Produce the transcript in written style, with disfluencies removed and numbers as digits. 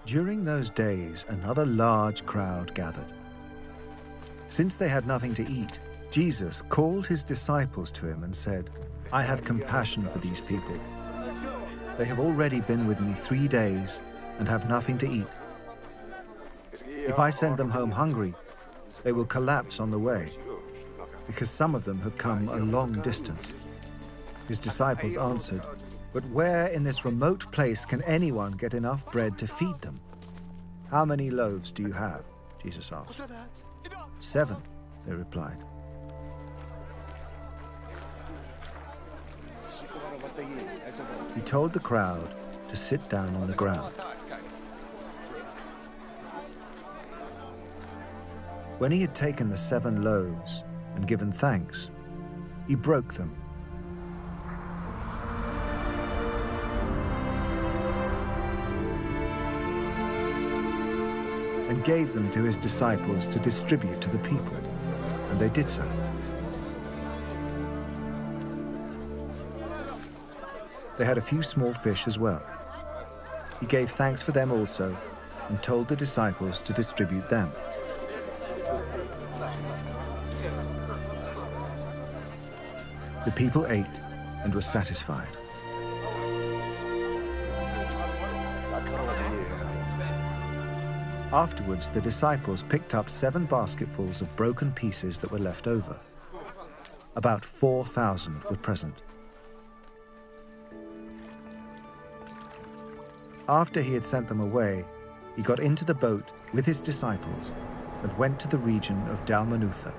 During those days, another large crowd gathered. Since they had nothing to eat, Jesus called his disciples to him and said, "I have compassion for these people. They have already been with me 3 days and have nothing to eat. If I send them home hungry, they will collapse on the way, because some of them have come a long distance." His disciples answered, "But where in this remote place can anyone get enough bread to feed them?" "How many loaves do you have?" Jesus asked. "7," they replied. He told the crowd to sit down on the ground. When he had taken the 7 loaves and given thanks, he broke them and gave them to his disciples to distribute to the people, and they did so. They had a few small fish as well. He gave thanks for them also and told the disciples to distribute them. The people ate and were satisfied. Afterwards, the disciples picked up 7 basketfuls of broken pieces that were left over. About 4,000 were present. After he had sent them away, he got into the boat with his disciples and went to the region of Dalmanutha.